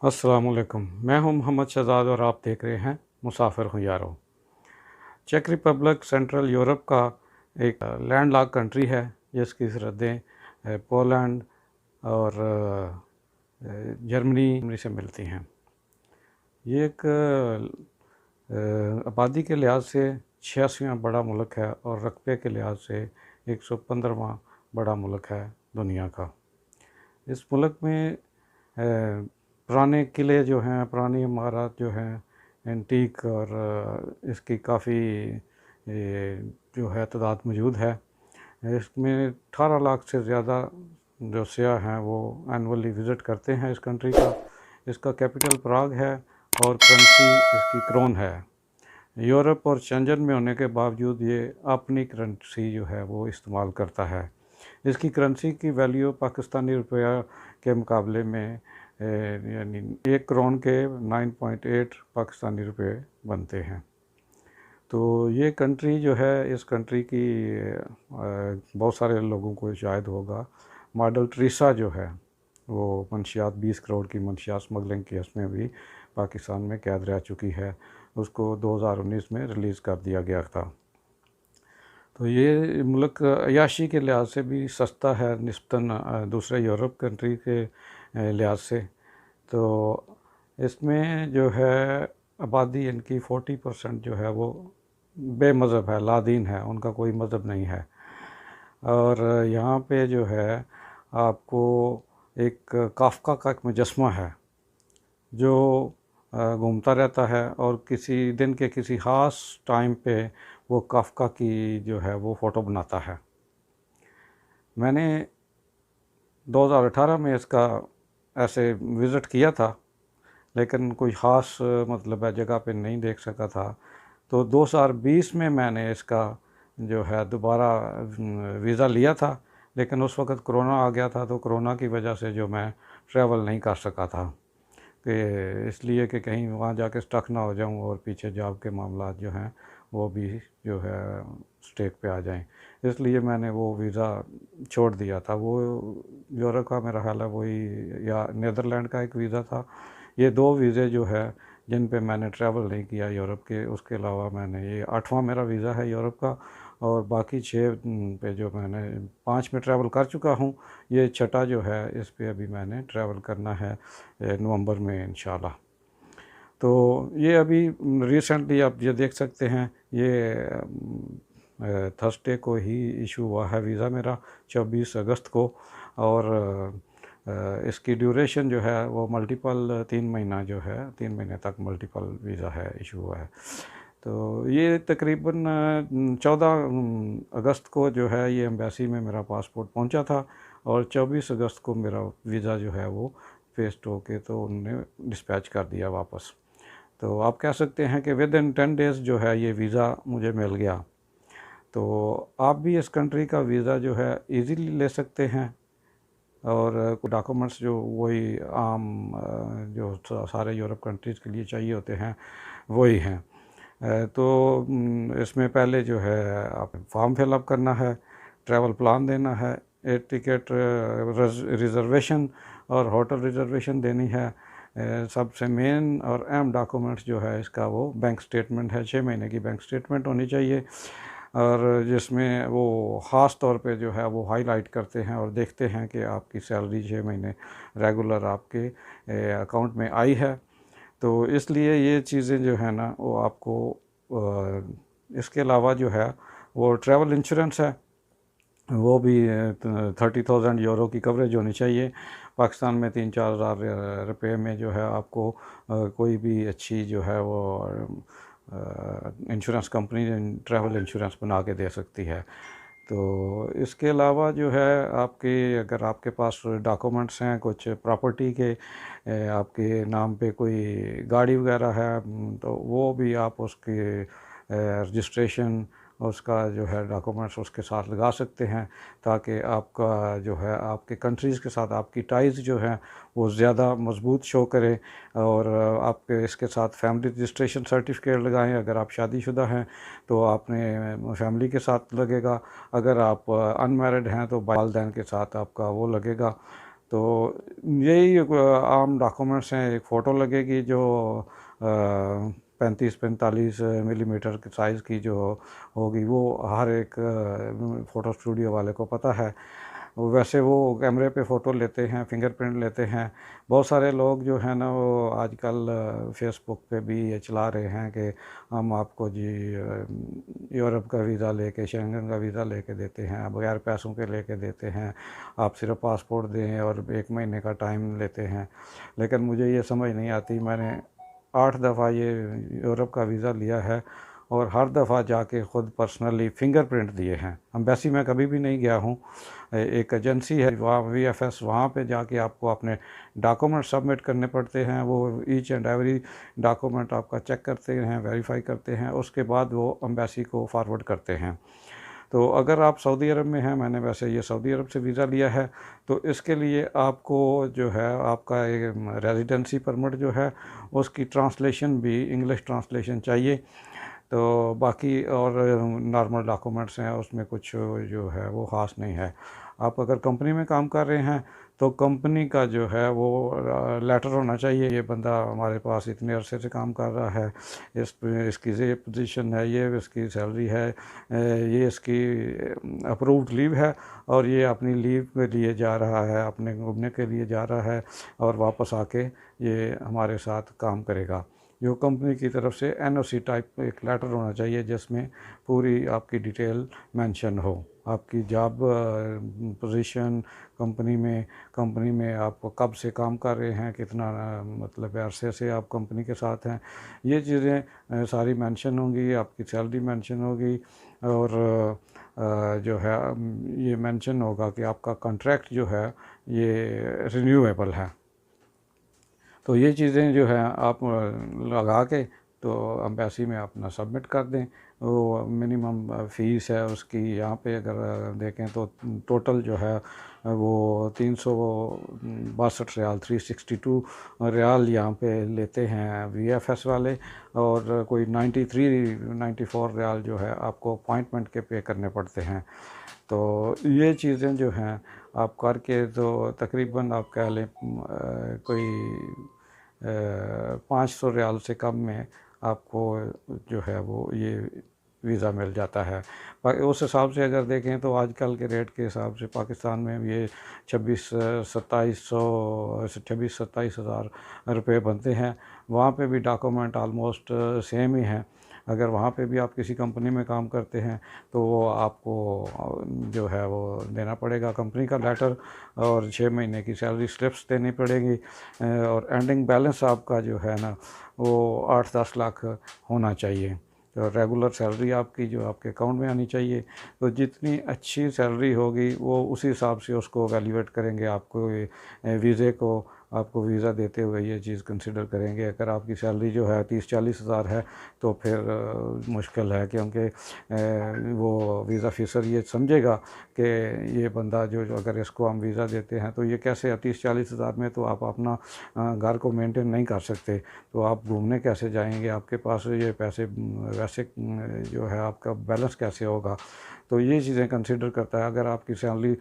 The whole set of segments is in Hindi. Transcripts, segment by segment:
अस्सलामुअलैकुम। मैं हूं मोहम्मद शहजाद और आप देख रहे हैं मुसाफिर हूं यारो। चेक रिपब्लिक सेंट्रल यूरोप का एक लैंडलॉक कंट्री है जिसकी सरहदें पोलैंड और जर्मनी से मिलती हैं। ये एक आबादी के लिहाज से 86वां बड़ा मुल्क है और रकबे के लिहाज से 115वां बड़ा मुल्क है दुनिया का। इस मुल्क में पुराने किले जो हैं, पुरानी इमारत जो हैं, एंटीक और इसकी काफ़ी जो है तादाद मौजूद है। इसमें 18 लाख से ज़्यादा जो सयाह हैं वो एनुअली विज़िट करते हैं इस कंट्री का। इसका कैपिटल प्राग है और करेंसी इसकी क्रोन है। यूरोप और शेंजन में होने के बावजूद ये अपनी करेंसी जो है वो इस्तेमाल करता है। इसकी करेंसी की वैल्यू पाकिस्तानी रुपया के मुकाबले में यानी 1 करोड़ के 9.8 पाकिस्तानी रुपये बनते हैं। तो ये कंट्री जो है, इस कंट्री की बहुत सारे लोगों को शायद होगा, मॉडल टेरेसा जो है वो मंशियात 20 करोड़ की मंशियात स्मगलिंग केस में भी पाकिस्तान में कैद रह चुकी है। उसको 2019 में रिलीज़ कर दिया गया था। तो ये मुल्क अयाशी के लिहाज से भी सस्ता है निस्बतन दूसरे यूरोप कंट्री के लिहाज से। तो इसमें जो है आबादी इनकी 40% जो है वो बेमज़हब है, लादीन है, उनका कोई मज़हब नहीं है। और यहाँ पे जो है आपको एक काफ़का का एक मुजस्मा है जो घूमता रहता है और किसी दिन के किसी ख़ास टाइम पे वो काफ़का की जो है वो फ़ोटो बनाता है। मैंने 2018 में इसका ऐसे विज़िट किया था, लेकिन कोई ख़ास मतलब है जगह पे नहीं देख सका था। तो 2020 में मैंने इसका जो है दोबारा वीज़ा लिया था, लेकिन उस वक़्त कोरोना आ गया था, तो कोरोना की वजह से जो मैं ट्रैवल नहीं कर सका था कि इसलिए कि कहीं वहाँ जाके स्टक ना हो जाऊँ और पीछे जॉब के मामलात जो हैं वो भी जो है स्टेक पे आ जाएं। इसलिए मैंने वो वीज़ा छोड़ दिया था। वो यूरोप का मेरा ख़्याल है वही या नीदरलैंड का एक वीज़ा था। ये 2 वीज़े जो है जिन पे मैंने ट्रैवल नहीं किया यूरोप के। उसके अलावा मैंने ये 8वां मेरा वीज़ा है यूरोप का और बाकी 6 पे जो मैंने 5 में ट्रैवल कर चुका हूँ। ये छठा जो है इस पे अभी मैंने ट्रैवल करना है नवंबर में इंशाल्लाह। तो ये अभी रिसेंटली आप ये देख सकते हैं, ये थर्सडे को ही इशू हुआ है वीज़ा मेरा, 24 अगस्त को। और इसकी ड्यूरेशन जो है वो मल्टीपल 3 महीना जो है, 3 महीने तक मल्टीपल वीज़ा है इशू हुआ है। तो ये तकरीबन 14 अगस्त को जो है ये एम्बेसी में मेरा पासपोर्ट पहुंचा था और 24 अगस्त को मेरा वीज़ा जो है वो पेस्ट होके तो उन्होंने डिस्पैच कर दिया वापस। तो आप कह सकते हैं कि विद इन 10 डेज़ जो है ये वीज़ा मुझे मिल गया। तो आप भी इस कंट्री का वीज़ा जो है इजीली ले सकते हैं और डॉक्यूमेंट्स जो वही आम जो सारे यूरोप कंट्रीज़ के लिए चाहिए होते हैं वही हैं। तो इसमें पहले जो है आप फॉर्म फिलअप करना है, ट्रैवल प्लान देना है, एयर टिकट रिज़र्वेशन और होटल रिज़र्वेशन देनी है। सबसे मेन और अहम डॉक्यूमेंट्स जो है इसका वो बैंक स्टेटमेंट है, 6 महीने की बैंक स्टेटमेंट होनी चाहिए और जिसमें वो ख़ास तौर पे जो है वो हाईलाइट करते हैं और देखते हैं कि आपकी सैलरी 6 महीने रेगुलर आपके अकाउंट में आई है। तो इसलिए ये चीज़ें जो है ना वो आपको इसके अलावा जो है वो ट्रैवल इंश्योरेंस है, वो भी 30,000 यूरो की कवरेज होनी चाहिए। पाकिस्तान में 3-4 हज़ार रुपये में जो है आपको कोई भी अच्छी जो है वो इंश्योरेंस कंपनी ट्रैवल इंश्योरेंस बना के दे सकती है। तो इसके अलावा जो है आपके अगर आपके पास डॉक्यूमेंट्स हैं कुछ प्रॉपर्टी के, आपके नाम पे कोई गाड़ी वगैरह है, तो वो भी आप उसके रजिस्ट्रेशन उसका जो है डॉक्यूमेंट्स उसके साथ लगा सकते हैं ताकि आपका जो है आपके कंट्रीज़ के साथ आपकी टाइज़ जो हैं वो ज़्यादा मजबूत शो करें। और आपके इसके साथ फैमिली रजिस्ट्रेशन सर्टिफिकेट लगाएं। अगर आप शादीशुदा हैं तो आपने फैमिली के साथ लगेगा, अगर आप अनमैरिड हैं तो वालिदैन के साथ आपका वो लगेगा। तो यही आम डॉक्यूमेंट्स हैं। एक फ़ोटो लगेगी जो 35-45 मिलीमीटर के साइज़ की जो होगी, वो हर एक फ़ोटो स्टूडियो वाले को पता है। वैसे वो कैमरे पे फ़ोटो लेते हैं, फिंगरप्रिंट लेते हैं। बहुत सारे लोग जो हैं ना, वो आजकल फेसबुक पे भी ये चला रहे हैं कि हम आपको जी यूरोप का वीज़ा लेके, शेंगन का वीज़ा लेके देते हैं, बगैर पैसों के लेके देते हैं, आप सिर्फ पासपोर्ट दें और 1 महीने का टाइम लेते हैं। लेकिन मुझे ये समझ नहीं आती। मैंने 8 दफ़ा ये यूरोप का वीज़ा लिया है और हर दफ़ा जाके ख़ुद पर्सनली फ़िंगरप्रिंट दिए हैं। एम्बेसी में कभी भी नहीं गया हूँ। एक एजेंसी है वहाँ VFS, वहाँ पे जाके आपको अपने डॉक्यूमेंट सबमिट करने पड़ते हैं। वो ईच एंड एवरी डॉक्यूमेंट आपका चेक करते हैं, वेरीफाई करते हैं, उसके बाद वो एम्बेसी को फॉरवर्ड करते हैं। तो अगर आप सऊदी अरब में हैं, मैंने वैसे ये सऊदी अरब से वीज़ा लिया है, तो इसके लिए आपको जो है आपका एक रेजिडेंसी परमिट जो है उसकी ट्रांसलेशन भी इंग्लिश ट्रांसलेशन चाहिए। तो बाकी और नॉर्मल डॉक्यूमेंट्स हैं, उसमें कुछ जो है वो ख़ास नहीं है। आप अगर कंपनी में काम कर रहे हैं तो कंपनी का जो है वो लेटर होना चाहिए, ये बंदा हमारे पास इतने अरसे से काम कर रहा है, इसकी ये पोजीशन है, ये इसकी सैलरी है, ये इसकी अप्रूव्ड लीव है और ये अपनी लीव के लिए जा रहा है, अपने घूमने के लिए जा रहा है और वापस आके ये हमारे साथ काम करेगा। जो कंपनी की तरफ से NOC टाइप एक लेटर होना चाहिए जिसमें पूरी आपकी डिटेल मेंशन हो, आपकी जॉब पोजीशन कंपनी में आप कब से काम कर रहे हैं, कितना मतलब अरसे से आप कंपनी के साथ हैं, ये चीज़ें सारी मेंशन होंगी, आपकी सैलरी मेंशन होगी और जो है ये मेंशन होगा कि आपका कॉन्ट्रैक्ट जो है ये रिन्यूएबल है। तो ये चीज़ें जो है आप लगा के तो एम्बेसी में अपना सबमिट कर दें। वो मिनिमम फ़ीस है उसकी, यहाँ पे अगर देखें तो टोटल जो है वो 362 रियाल, 362 रियाल यहाँ पे लेते हैं VFS वाले, और कोई 94 रियाल जो है आपको अपॉइंटमेंट के पे करने पड़ते हैं। तो ये चीज़ें जो हैं आप करके तो तकरीबन आप कह लें कोई 500 रियाल से कम में आपको जो है वो ये वीज़ा मिल जाता है। उस हिसाब से अगर देखें तो आजकल के रेट के हिसाब से पाकिस्तान में ये 26-27 हज़ार रुपये बनते हैं। वहाँ पे भी डॉक्यूमेंट आलमोस्ट सेम ही हैं। अगर वहाँ पे भी आप किसी कंपनी में काम करते हैं तो वो आपको जो है वो देना पड़ेगा कंपनी का लेटर और 6 महीने की सैलरी स्लिप्स देनी पड़ेगी और एंडिंग बैलेंस आपका जो है ना वो 8-10 लाख होना चाहिए। तो रेगुलर सैलरी आपकी जो आपके अकाउंट में आनी चाहिए। तो जितनी अच्छी सैलरी होगी वो उसी हिसाब से उसको वैल्यूएट करेंगे, आपको वीज़े को आपको वीज़ा देते हुए ये चीज़ कंसिडर करेंगे। अगर आपकी सैलरी जो है 30-40 हज़ार है तो फिर मुश्किल है, क्योंकि वो वीज़ा ऑफिसर ये समझेगा कि ये बंदा जो अगर इसको हम वीज़ा देते हैं तो ये कैसे 30-40 हज़ार में तो आप अपना घर को मेंटेन नहीं कर सकते, तो आप घूमने कैसे जाएंगे, आपके पास ये पैसे वैसे जो है आपका बैलेंस कैसे होगा। तो ये चीज़ें कंसिडर करता है। अगर आपकी सैलरी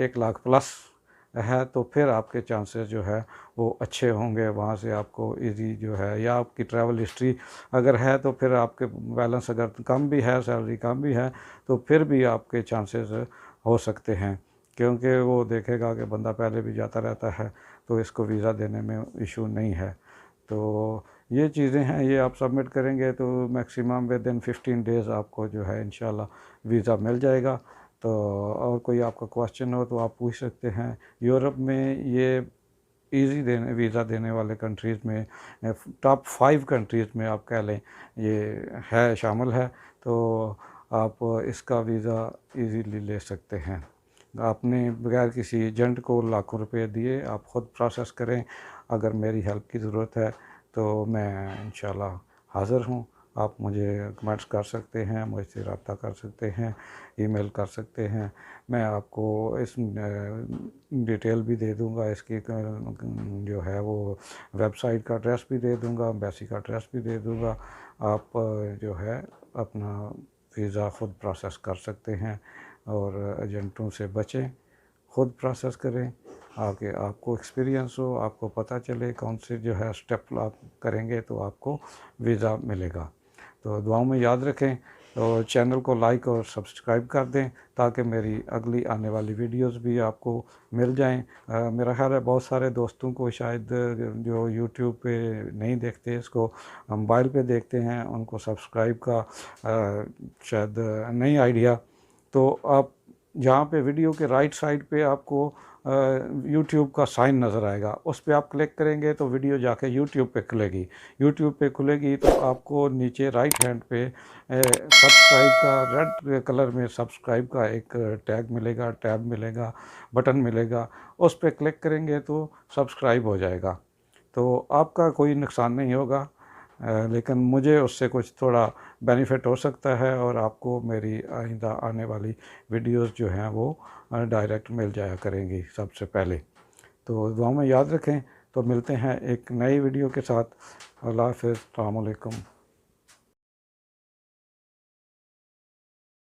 1 लाख प्लस है तो फिर आपके चांसेस जो है वो अच्छे होंगे, वहाँ से आपको इजी जो है, या आपकी ट्रैवल हिस्ट्री अगर है तो फिर आपके बैलेंस अगर कम भी है, सैलरी कम भी है, तो फिर भी आपके चांसेस हो सकते हैं, क्योंकि वो देखेगा कि बंदा पहले भी जाता रहता है तो इसको वीज़ा देने में इशू नहीं है। तो ये चीज़ें हैं, ये आप सबमिट करेंगे तो मैक्सिमम विद इन 15 डेज़ आपको जो है इंशाल्लाह वीज़ा मिल जाएगा। तो और कोई आपका क्वेश्चन हो तो आप पूछ सकते हैं। यूरोप में ये वीज़ा देने वाले कंट्रीज़ में टॉप 5 कंट्रीज़ में आप कह लें ये है, शामिल है। तो आप इसका वीज़ा इजीली ले सकते हैं। आपने बगैर किसी एजेंट को लाखों रुपए दिए आप ख़ुद प्रोसेस करें। अगर मेरी हेल्प की ज़रूरत है तो मैं इंशाल्लाह हाज़िर हूँ। आप मुझे कमेंट्स कर सकते हैं, मुझसे रब्ता कर सकते हैं, ईमेल कर सकते हैं। मैं आपको इस डिटेल भी दे दूँगा, इसकी जो है वो वेबसाइट का एड्रेस भी दे दूँगा, एम्बेसी का एड्रेस भी दे दूँगा। आप जो है अपना वीज़ा ख़ुद प्रोसेस कर सकते हैं और एजेंटों से बचें, ख़ुद प्रोसेस करें आगे आपको एक्सपीरियंस हो, आपको पता चले कौन से जो है स्टेप आप करेंगे तो आपको वीज़ा मिलेगा। तो दुआओं में याद रखें, तो चैनल को लाइक और सब्सक्राइब कर दें ताकि मेरी अगली आने वाली वीडियोस भी आपको मिल जाएं। मेरा ख्याल है बहुत सारे दोस्तों को शायद जो यूट्यूब पे नहीं देखते, इसको मोबाइल पे देखते हैं, उनको सब्सक्राइब का शायद नहीं आइडिया। तो आप जहाँ पे वीडियो के राइट साइड पे आपको यूट्यूब का साइन नज़र आएगा, उस पर आप क्लिक करेंगे तो वीडियो जाके यूट्यूब पे खुलेगी। यूट्यूब पे खुलेगी तो आपको नीचे राइट हैंड पे सब्सक्राइब का रेड कलर में सब्सक्राइब का एक टैग मिलेगा, टैब मिलेगा, बटन मिलेगा। उस पर क्लिक करेंगे तो सब्सक्राइब हो जाएगा। तो आपका कोई नुकसान नहीं होगा, लेकिन मुझे उससे कुछ थोड़ा बेनिफिट हो सकता है और आपको मेरी आइंदा आने वाली वीडियोस जो हैं वो डायरेक्ट मिल जाया करेंगी सबसे पहले। तो दुआ में याद रखें। तो मिलते हैं एक नई वीडियो के साथ। अल्लाह हाफ़िज़, अस्सलाम वालेकुम।